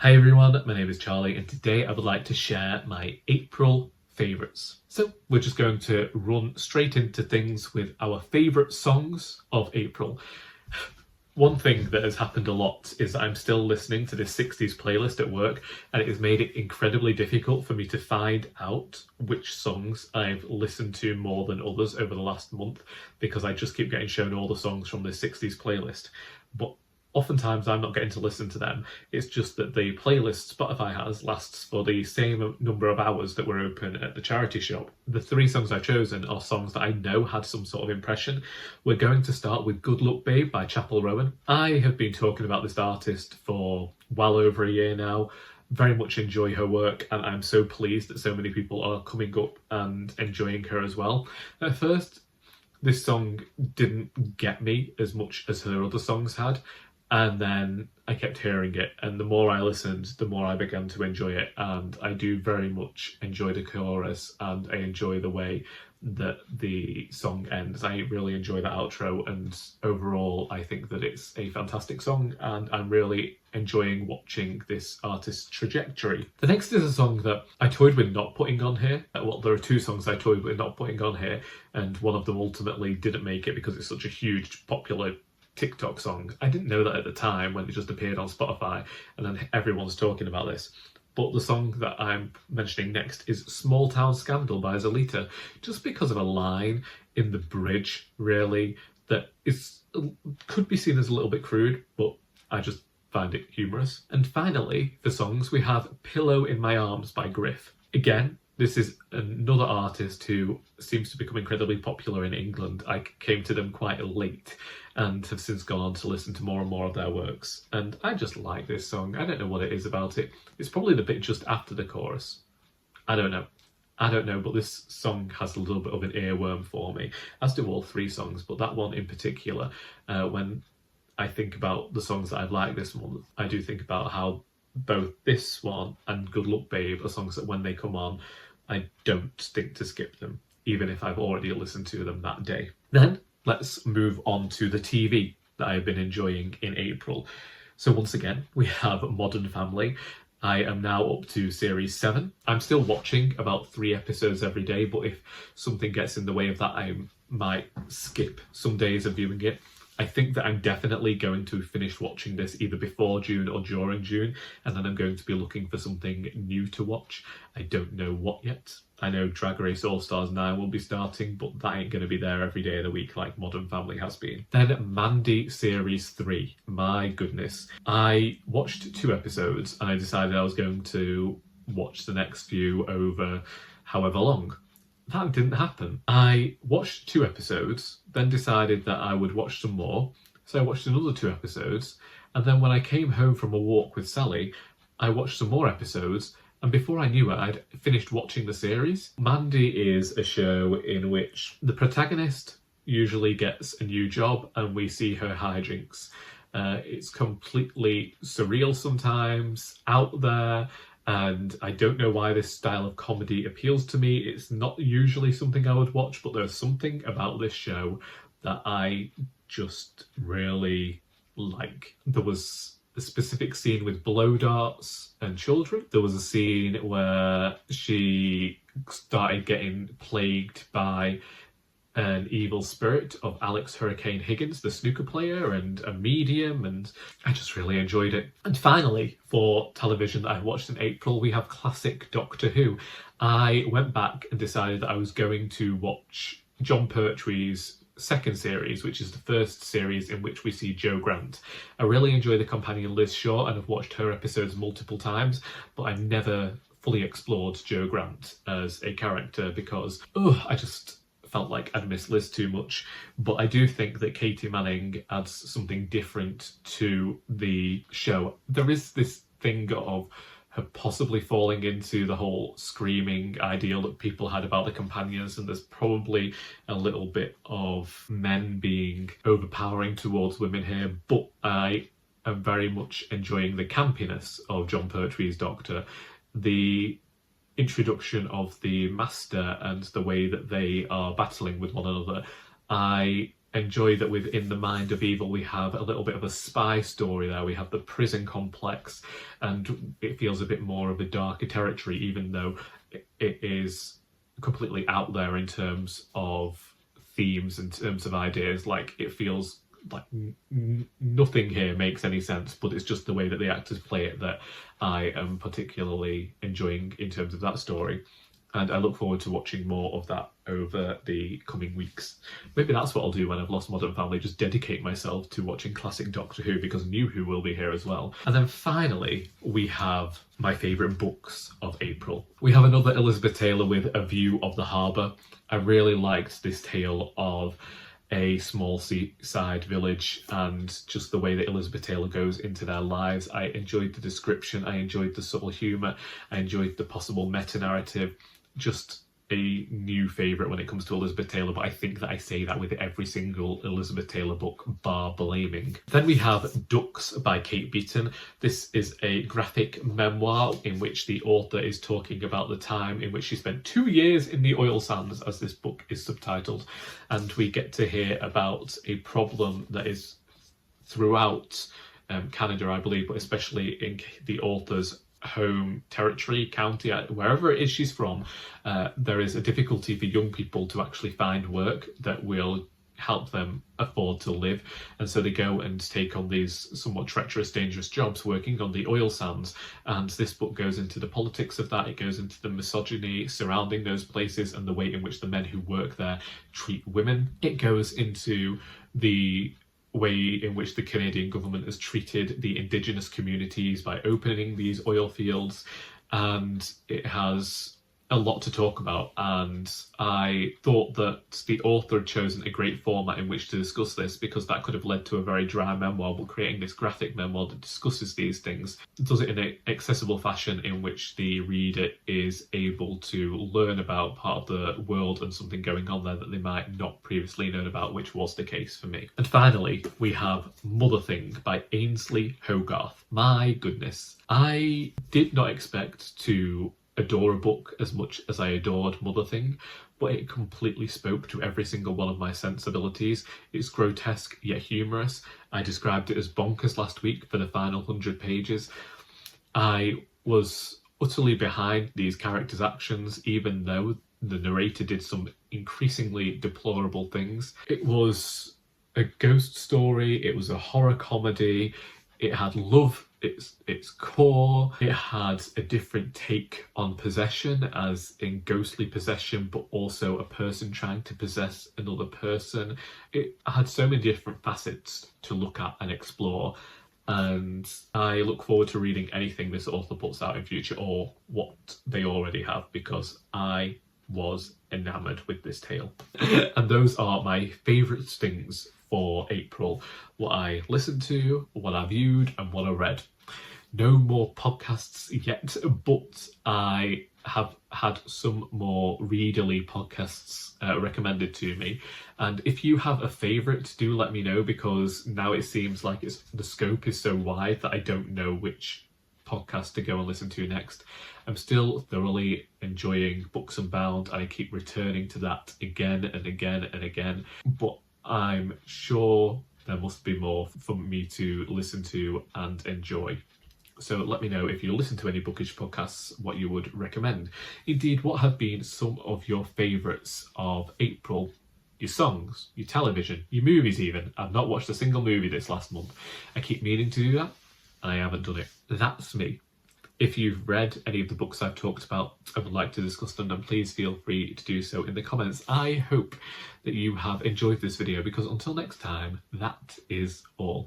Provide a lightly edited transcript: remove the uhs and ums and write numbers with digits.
Hi everyone, my name is Charlie and today I would like to share my April favourites. So we're just going to run straight into things with our favourite songs of April. One thing that has happened a lot is that I'm still listening to this 60s playlist at work, and it has made it incredibly difficult for me to find out which songs I've listened to more than others over the last month, because I just keep getting shown all the songs from this 60s playlist. But oftentimes I'm not getting to listen to them. It's just that the playlist Spotify has lasts for the same number of hours that were open at the charity shop. The three songs I've chosen are songs that I know had some sort of impression. We're going to start with Good Luck Babe by Chapel Rowan. I have been talking about this artist for well over a year now. Very much enjoy her work, and I'm so pleased that so many people are coming up and enjoying her as well. At first, this song didn't get me as much as her other songs had. And then I kept hearing it, and the more I listened, the more I began to enjoy it. And I do very much enjoy the chorus, and I enjoy the way that the song ends. I really enjoy the outro, and overall I think that it's a fantastic song, and I'm really enjoying watching this artist's trajectory. The next is a song that I toyed with not putting on here. Well, there are two songs I toyed with not putting on here, and one of them ultimately didn't make it because it's such a huge, popular TikTok song. I didn't know that at the time when it just appeared on Spotify, and then everyone's talking about this. But the song that I'm mentioning next is Small Town Scandal by Zalita, just because of a line in the bridge, really, that could be seen as a little bit crude, but I just find it humorous. And finally, for songs, we have Pillow in My Arms by Griff. Again, this is another artist who seems to become incredibly popular in England. I came to them quite late and have since gone on to listen to more and more of their works. And I just like this song. I don't know what it is about it. It's probably the bit just after the chorus. I don't know, but this song has a little bit of an earworm for me, as do all three songs, but that one in particular, when I think about the songs that I've liked this month, I do think about how both this one and Good Luck Babe are songs that when they come on, I don't think to skip them, even if I've already listened to them that day. Then let's move on to the TV that I've been enjoying in April. So once again, we have Modern Family. I am now up to series 7. I'm still watching about 3 episodes every day, but if something gets in the way of that, I might skip some days of viewing it. I think that I'm definitely going to finish watching this either before June or during June, and then I'm going to be looking for something new to watch. I don't know what yet. I know Drag Race All Stars 9 will be starting, but that ain't going to be there every day of the week like Modern Family has been. Then Mandy Series 3. My goodness. I watched 2 episodes and I decided I was going to watch the next few over however long. That didn't happen. I watched 2 episodes, then decided that I would watch some more. So I watched another 2 episodes. And then when I came home from a walk with Sally, I watched some more episodes. And before I knew it, I'd finished watching the series. Mandy is a show in which the protagonist usually gets a new job and we see her hijinks. It's completely surreal sometimes, out there. And I don't know why this style of comedy appeals to me. It's not usually something I would watch, but there's something about this show that I just really like. There was a specific scene with blow darts and children. There was a scene where she started getting plagued by an evil spirit of Alex Hurricane Higgins, the snooker player, and a medium, and I just really enjoyed it. And finally, for television that I watched in April, we have classic Doctor Who. I went back and decided that I was going to watch Jon Pertwee's second series, which is the first series in which we see Jo Grant. I really enjoy the companion Liz Shaw and have watched her episodes multiple times, but I never fully explored Jo Grant as a character because, I just felt like I'd missed Liz too much. But I do think that Katie Manning adds something different to the show. There is this thing of her possibly falling into the whole screaming ideal that people had about the companions, and there's probably a little bit of men being overpowering towards women here, but I am very much enjoying the campiness of Jon Pertwee's Doctor. The introduction of the Master and the way that they are battling with one another, I enjoy that within the mind of evil we have a little bit of a spy story there. We have the prison complex, and it feels a bit more of a darker territory, even though it is completely out there in terms of themes, in terms of ideas. Like, it feels like nothing here makes any sense, but it's just the way that the actors play it that I am particularly enjoying in terms of that story. And I look forward to watching more of that over the coming weeks. Maybe that's what I'll do when I've lost Modern Family, just dedicate myself to watching classic Doctor Who, because New Who will be here as well. And then finally, we have my favourite books of April. We have another Elizabeth Taylor with A View of the Harbour. I really liked this tale of a small seaside village and just the way that Elizabeth Taylor goes into their lives. I enjoyed the description, I enjoyed the subtle humour, I enjoyed the possible meta-narrative. Just a new favourite when it comes to Elizabeth Taylor, but I think that I say that with every single Elizabeth Taylor book, bar Blaming. Then we have Ducks by Kate Beaton. This is a graphic memoir in which the author is talking about the time in which she spent 2 years in the oil sands, as this book is subtitled, and we get to hear about a problem that is throughout Canada, I believe, but especially in the author's home territory, county, wherever it is she's from. There is a difficulty for young people to actually find work that will help them afford to live, and so they go and take on these somewhat treacherous, dangerous jobs working on the oil sands. And this book goes into the politics of that. It goes into the misogyny surrounding those places and the way in which the men who work there treat women. It goes into the way in which the Canadian government has treated the Indigenous communities by opening these oil fields, and it has a lot to talk about. And I thought that the author had chosen a great format in which to discuss this, because that could have led to a very dry memoir, but creating this graphic memoir that discusses these things, does it in an accessible fashion in which the reader is able to learn about part of the world and something going on there that they might not previously known about, which was the case for me. And finally, we have Motherthing by Ainslie Hogarth. My goodness, I did not expect to adore a book as much as I adored Motherthing, but it completely spoke to every single one of my sensibilities. It's grotesque yet humorous. I described it as bonkers last week for the final 100 pages. I was utterly behind these characters' actions, even though the narrator did some increasingly deplorable things. It was a ghost story, it was a horror comedy, it had love its core, it had a different take on possession, as in ghostly possession, but also a person trying to possess another person. It had so many different facets to look at and explore, and I look forward to reading anything this author puts out in future, or what they already have, because I was enamoured with this tale. And those are my favourite things for April: what I listened to, what I viewed, and what I read. No more podcasts yet, but I have had some more readerly podcasts recommended to me. And if you have a favourite, do let me know, because now it seems like the scope is so wide that I don't know which podcast to go and listen to next. I'm still thoroughly enjoying Books Unbound, and I keep returning to that again and again and again, but I'm sure there must be more for me to listen to and enjoy. So let me know, if you listen to any bookish podcasts, what you would recommend. Indeed, what have been some of your favourites of April? Your songs, your television, your movies even. I've not watched a single movie this last month. I keep meaning to do that, and I haven't done it. That's me. If you've read any of the books I've talked about and would like to discuss them, then please feel free to do so in the comments. I hope that you have enjoyed this video, because until next time, that is all.